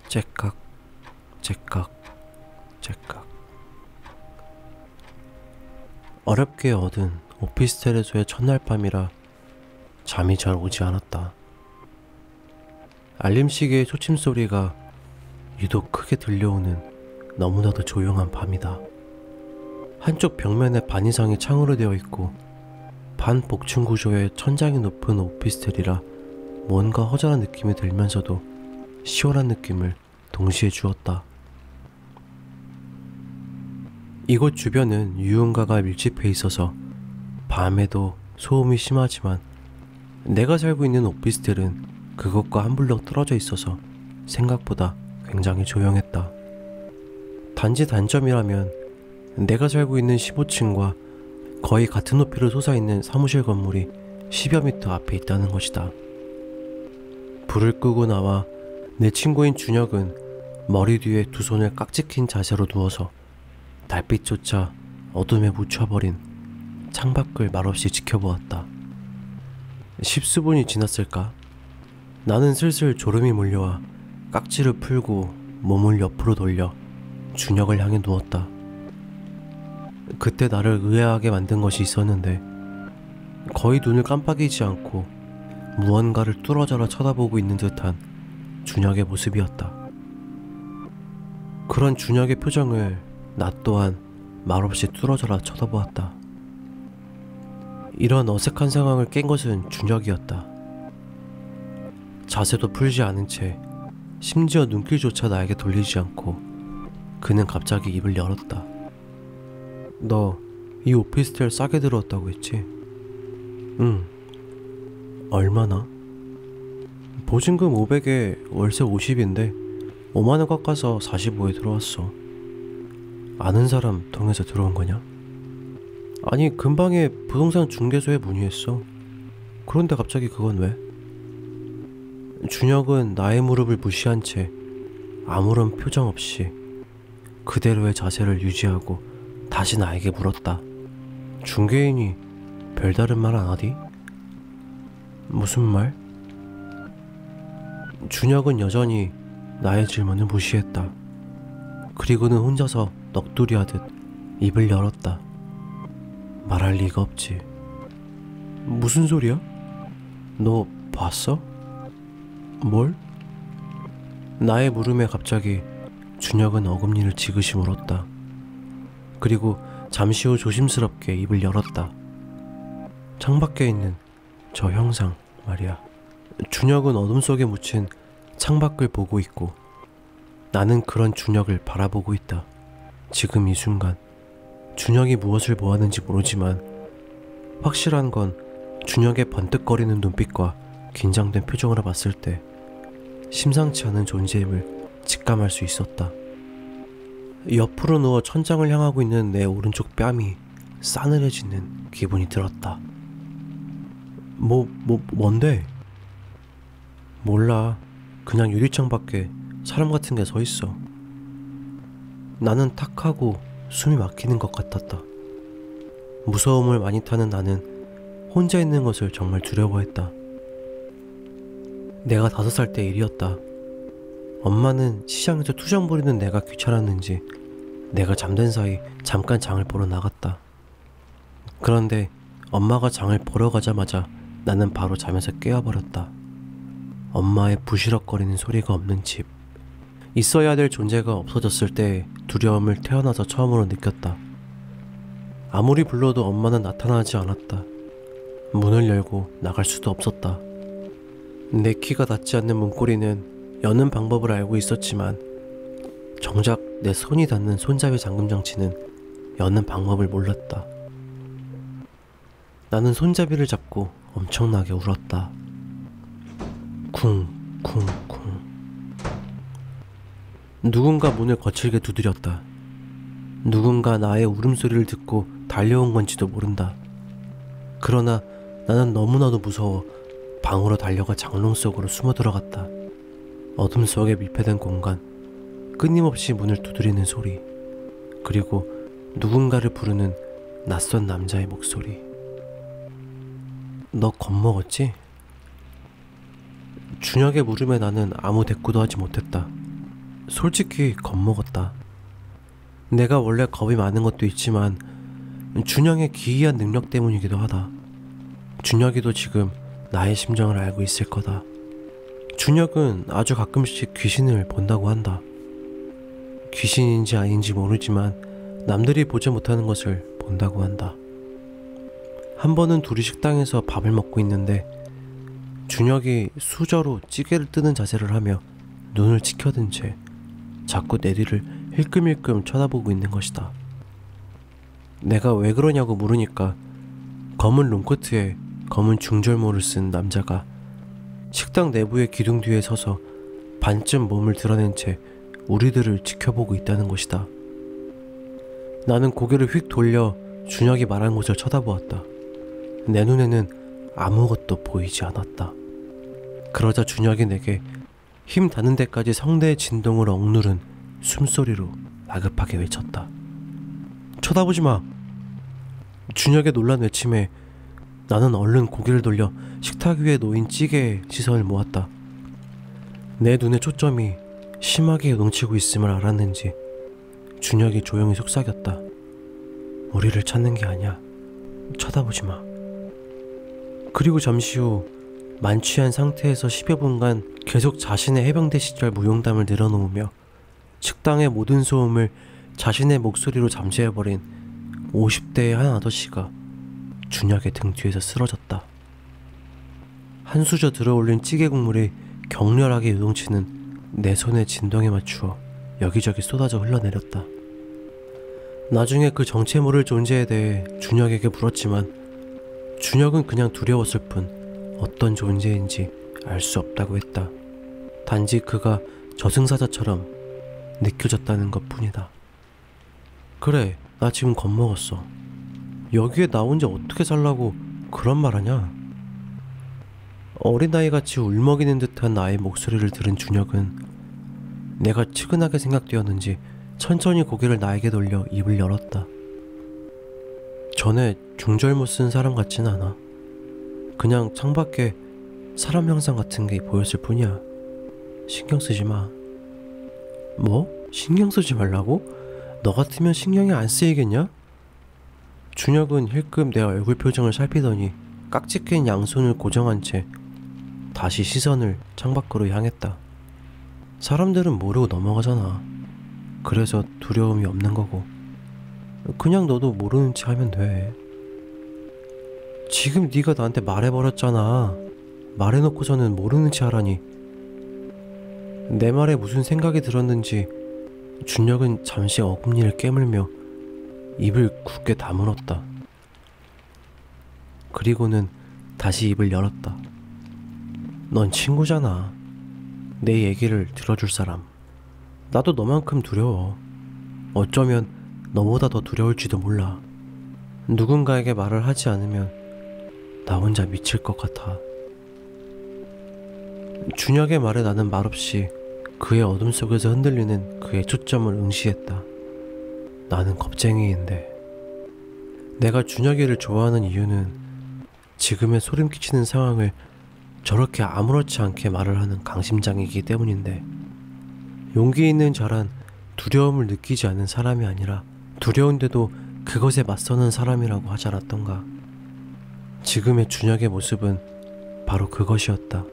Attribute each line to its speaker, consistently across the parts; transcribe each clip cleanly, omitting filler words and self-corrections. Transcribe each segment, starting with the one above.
Speaker 1: 째깍, 째깍, 째깍. 어렵게 얻은 오피스텔에서의 첫날 밤이라 잠이 잘 오지 않았다. 알림시계의 초침소리가 유독 크게 들려오는 너무나도 조용한 밤이다. 한쪽 벽면에 반 이상이 창으로 되어 있고 반 복층 구조의 천장이 높은 오피스텔이라 뭔가 허전한 느낌이 들면서도 시원한 느낌을 동시에 주었다. 이곳 주변은 유흥가가 밀집해 있어서 밤에도 소음이 심하지만 내가 살고 있는 오피스텔은 그것과 한 블록 떨어져 있어서 생각보다 굉장히 조용했다. 단지 단점이라면 내가 살고 있는 15층과 거의 같은 높이로 솟아있는 사무실 건물이 10여 미터 앞에 있다는 것이다. 불을 끄고 나와 내 친구인 준혁은 머리 뒤에 두 손을 깍지 낀 자세로 누워서 달빛조차 어둠에 묻혀버린 창밖을 말없이 지켜보았다. 십수분이 지났을까? 나는 슬슬 졸음이 몰려와 깍지를 풀고 몸을 옆으로 돌려 준혁을 향해 누웠다. 그때 나를 의아하게 만든 것이 있었는데 거의 눈을 깜빡이지 않고 무언가를 뚫어져라 쳐다보고 있는 듯한 준혁의 모습이었다. 그런 준혁의 표정을 나 또한 말없이 뚫어져라 쳐다보았다. 이런 어색한 상황을 깬 것은 준혁이었다. 자세도 풀지 않은 채 심지어 눈길조차 나에게 돌리지 않고 그는 갑자기 입을 열었다. 너 이 오피스텔 싸게 들어왔다고 했지? 응. 얼마나? 보증금 500에 월세 50인데 5만원 깎아서 45에 들어왔어. 아는 사람 통해서 들어온 거냐? 아니, 근방에 부동산 중개소에 문의했어. 그런데 갑자기 그건 왜? 준혁은 나의 무릎을 무시한 채 아무런 표정 없이 그대로의 자세를 유지하고 다시 나에게 물었다. 중개인이 별다른 말 안 하디? 무슨 말? 준혁은 여전히 나의 질문을 무시했다. 그리고는 혼자서 넋두리하듯 입을 열었다. 말할 리가 없지. 무슨 소리야? 너 봤어? 뭘? 나의 물음에 갑자기 준혁은 어금니를 지그시 물었다. 그리고 잠시 후 조심스럽게 입을 열었다. 창밖에 있는 저 형상 말이야. 준혁은 어둠 속에 묻힌 창밖을 보고 있고 나는 그런 준혁을 바라보고 있다. 지금 이 순간 준혁이 무엇을 보았는지 모르지만 확실한 건 준혁의 번뜩거리는 눈빛과 긴장된 표정으로 봤을 때 심상치 않은 존재임을 직감할 수 있었다. 옆으로 누워 천장을 향하고 있는 내 오른쪽 뺨이 싸늘해지는 기분이 들었다. 뭔데? 몰라. 그냥 유리창 밖에 사람 같은 게 서 있어. 나는 탁하고 숨이 막히는 것 같았다. 무서움을 많이 타는 나는 혼자 있는 것을 정말 두려워했다. 내가 5살 때 일이었다. 엄마는 시장에서 투정 부리는 내가 귀찮았는지 내가 잠든 사이 잠깐 장을 보러 나갔다. 그런데 엄마가 장을 보러 가자마자 나는 바로 잠에서 깨어버렸다. 엄마의 부시럭거리는 소리가 없는 집. 있어야 될 존재가 없어졌을 때 두려움을 태어나서 처음으로 느꼈다. 아무리 불러도 엄마는 나타나지 않았다. 문을 열고 나갈 수도 없었다. 내 키가 닿지 않는 문고리는 여는 방법을 알고 있었지만 정작 내 손이 닿는 손잡이 잠금 장치는 여는 방법을 몰랐다. 나는 손잡이를 잡고 엄청나게 울었다. 쿵쿵쿵. 누군가 문을 거칠게 두드렸다. 누군가 나의 울음소리를 듣고 달려온 건지도 모른다. 그러나 나는 너무나도 무서워 방으로 달려가 장롱 속으로 숨어 들어갔다. 어둠 속에 밀폐된 공간, 끊임없이 문을 두드리는 소리, 그리고 누군가를 부르는 낯선 남자의 목소리. 너 겁먹었지? 준혁의 물음에 나는 아무 대꾸도 하지 못했다. 솔직히 겁먹었다. 내가 원래 겁이 많은 것도 있지만 준혁의 기이한 능력 때문이기도 하다. 준혁이도 지금 나의 심정을 알고 있을 거다. 준혁은 아주 가끔씩 귀신을 본다고 한다. 귀신인지 아닌지 모르지만 남들이 보지 못하는 것을 본다고 한다. 한 번은 둘이 식당에서 밥을 먹고 있는데 준혁이 수저로 찌개를 뜨는 자세를 하며 눈을 치켜든 채 자꾸 내 뒤를 힐끔힐끔 쳐다보고 있는 것이다. 내가 왜 그러냐고 물으니까 검은 롱코트에 검은 중절모를 쓴 남자가 식당 내부의 기둥 뒤에 서서 반쯤 몸을 드러낸 채 우리들을 지켜보고 있다는 것이다. 나는 고개를 휙 돌려 준혁이 말한 곳을 쳐다보았다. 내 눈에는 아무것도 보이지 않았다. 그러자 준혁이 내게 힘 닿는 데까지 성대의 진동을 억누른 숨소리로 다급하게 외쳤다. 쳐다보지 마! 준혁의 놀란 외침에 나는 얼른 고개를 돌려 식탁 위에 놓인 찌개에 시선을 모았다. 내 눈의 초점이 심하게 요동치고 있음을 알았는지 준혁이 조용히 속삭였다. 우리를 찾는 게 아니야. 쳐다보지 마. 그리고 잠시 후 만취한 상태에서 10여 분간 계속 자신의 해병대 시절 무용담을 늘어놓으며 식당의 모든 소음을 자신의 목소리로 잠재워버린 50대의 한 아저씨가 준혁의 등 뒤에서 쓰러졌다. 한 수저 들어올린 찌개 국물이 격렬하게 요동치는 내 손의 진동에 맞추어 여기저기 쏟아져 흘러내렸다. 나중에 그 정체 모를 존재에 대해 준혁에게 물었지만 준혁은 그냥 두려웠을 뿐 어떤 존재인지 알 수 없다고 했다. 단지 그가 저승사자처럼 느껴졌다는 것 뿐이다. 그래, 나 지금 겁먹었어. 여기에 나 혼자 어떻게 살라고 그런 말 하냐? 어린아이같이 울먹이는 듯한 나의 목소리를 들은 준혁은 내가 측은하게 생각되었는지 천천히 고개를 나에게 돌려 입을 열었다. 전에 중절모 쓴 사람 같진 않아. 그냥 창밖에 사람 형상 같은 게 보였을 뿐이야. 신경 쓰지 마. 뭐? 신경 쓰지 말라고? 너 같으면 신경이 안 쓰이겠냐? 준혁은 힐끔 내 얼굴 표정을 살피더니 깍지 낀 양손을 고정한 채 다시 시선을 창밖으로 향했다. 사람들은 모르고 넘어가잖아. 그래서 두려움이 없는 거고. 그냥 너도 모르는 체 하면 돼. 지금 네가 나한테 말해버렸잖아. 말해놓고서는 모르는 체 하라니. 내 말에 무슨 생각이 들었는지 준혁은 잠시 어금니를 깨물며 입을 굳게 다물었다. 그리고는 다시 입을 열었다. 넌 친구잖아. 내 얘기를 들어줄 사람. 나도 너만큼 두려워. 어쩌면 너보다 더 두려울지도 몰라. 누군가에게 말을 하지 않으면 나 혼자 미칠 것 같아. 준혁의 말에 나는 말없이 그의 어둠 속에서 흔들리는 그의 초점을 응시했다. 나는 겁쟁이인데 내가 준혁이를 좋아하는 이유는 지금의 소름 끼치는 상황을 저렇게 아무렇지 않게 말을 하는 강심장이기 때문인데, 용기 있는 자란 두려움을 느끼지 않는 사람이 아니라 두려운데도 그것에 맞서는 사람이라고 하지 않았던가. 지금의 준혁의 모습은 바로 그것이었다.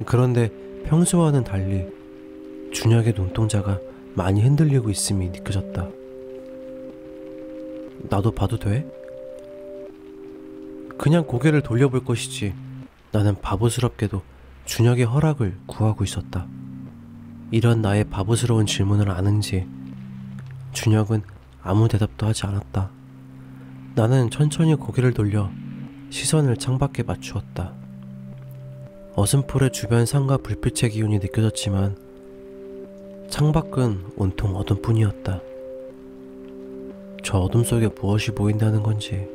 Speaker 1: 그런데 평소와는 달리 준혁의 눈동자가 많이 흔들리고 있음이 느껴졌다. 나도 봐도 돼? 그냥 고개를 돌려볼 것이지 나는 바보스럽게도 준혁의 허락을 구하고 있었다. 이런 나의 바보스러운 질문을 아는지 준혁은 아무 대답도 하지 않았다. 나는 천천히 고개를 돌려 시선을 창밖에 맞추었다. 어슴풀의 주변 산과 불빛의 기운이 느껴졌지만 창밖은 온통 어둠뿐이었다. 저 어둠 속에 무엇이 보인다는 건지.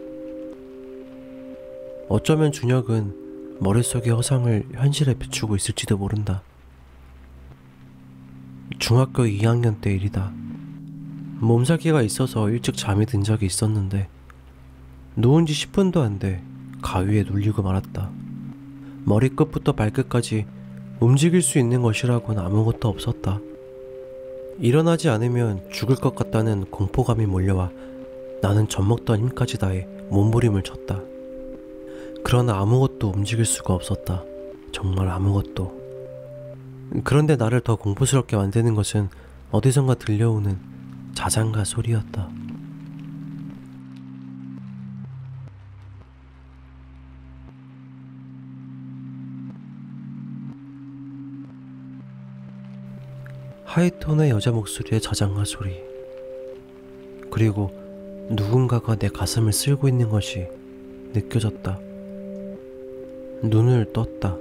Speaker 1: 어쩌면 준혁은 머릿속의 허상을 현실에 비추고 있을지도 모른다. 중학교 2학년 때 일이다. 몸살기가 있어서 일찍 잠이 든 적이 있었는데 누운 지 10분도 안 돼 가위에 눌리고 말았다. 머리끝부터 발끝까지 움직일 수 있는 것이라고는 아무것도 없었다. 일어나지 않으면 죽을 것 같다는 공포감이 몰려와 나는 젖먹던 힘까지 다해 몸부림을 쳤다. 그러나 아무것도 움직일 수가 없었다. 정말 아무것도. 그런데 나를 더 공포스럽게 만드는 것은 어디선가 들려오는 자장가 소리였다. 하이톤의 여자 목소리의 자장가 소리. 그리고 누군가가 내 가슴을 쓸고 있는 것이 느껴졌다. 눈을 떴다.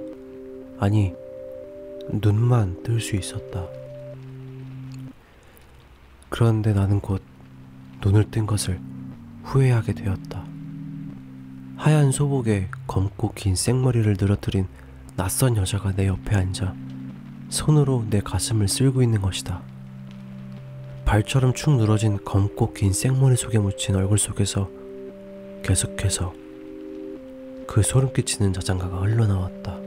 Speaker 1: 아니, 눈만 뜰 수 있었다. 그런데 나는 곧 눈을 뜬 것을 후회하게 되었다. 하얀 소복에 검고 긴 생머리를 늘어뜨린 낯선 여자가 내 옆에 앉아 손으로 내 가슴을 쓸고 있는 것이다. 발처럼 축 늘어진 검고 긴 생머리 속에 묻힌 얼굴 속에서 계속해서 그 소름 끼치는 자장가가 흘러나왔다.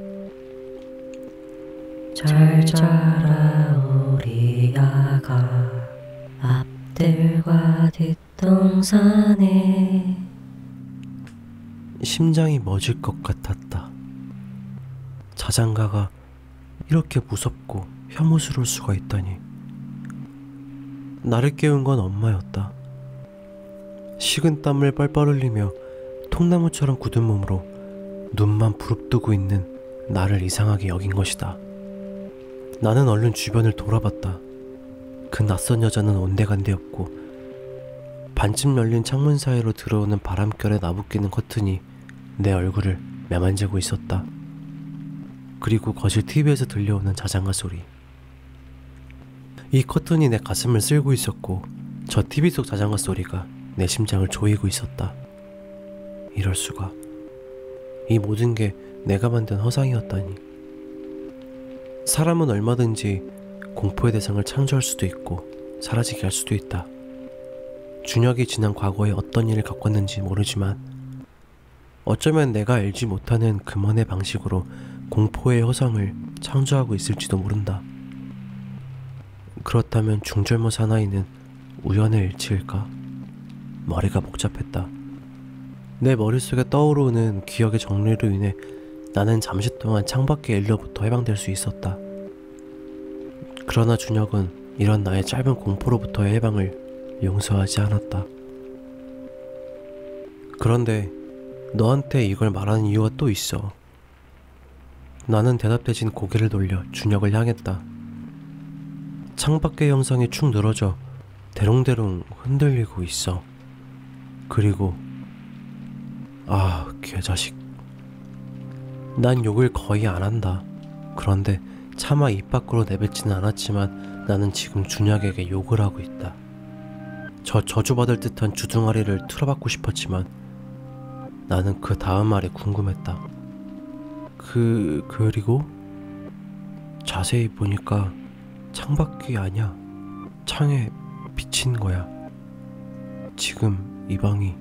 Speaker 2: 잘 자라 우리 아가 앞들과 뒷동산에.
Speaker 1: 심장이 멎을 것 같았다. 자장가가 이렇게 무섭고 혐오스러울 수가 있다니. 나를 깨운 건 엄마였다. 식은 땀을 뻘뻘 흘리며 통나무처럼 굳은 몸으로 눈만 부릅뜨고 있는 나를 이상하게 여긴 것이다. 나는 얼른 주변을 돌아봤다. 그 낯선 여자는 온데간데였고 반쯤 열린 창문 사이로 들어오는 바람결에 나부끼는 커튼이 내 얼굴을 매만지고 있었다. 그리고 거실 TV에서 들려오는 자장가 소리. 이 커튼이 내 가슴을 쓸고 있었고 저 TV 속 자장가 소리가 내 심장을 조이고 있었다. 이럴 수가. 이 모든 게 내가 만든 허상이었다니. 사람은 얼마든지 공포의 대상을 창조할 수도 있고 사라지게 할 수도 있다. 준혁이 지난 과거에 어떤 일을 겪었는지 모르지만 어쩌면 내가 알지 못하는 그만의 방식으로 공포의 허상을 창조하고 있을지도 모른다. 그렇다면 중절모 사나이는 우연의 일치일까? 머리가 복잡했다. 내 머릿속에 떠오르는 기억의 정리로 인해 나는 잠시 동안 창밖의 일로부터 해방될 수 있었다. 그러나 준혁은 이런 나의 짧은 공포로부터의 해방을 용서하지 않았다. 그런데 너한테 이걸 말하는 이유가 또 있어. 나는 대답대신 고개를 돌려 준혁을 향했다. 창밖의 형상이 축 늘어져 대롱대롱 흔들리고 있어. 그리고 개자식. 난 욕을 거의 안 한다. 그런데 차마 입 밖으로 내뱉지는 않았지만 나는 지금 준혁에게 욕을 하고 있다. 저 저주받을 듯한 주둥아리를 틀어박고 싶었지만 나는 그 다음 말이 궁금했다. 그리고 자세히 보니까 창밖이 아니야. 창에 비친 거야. 지금 이 방이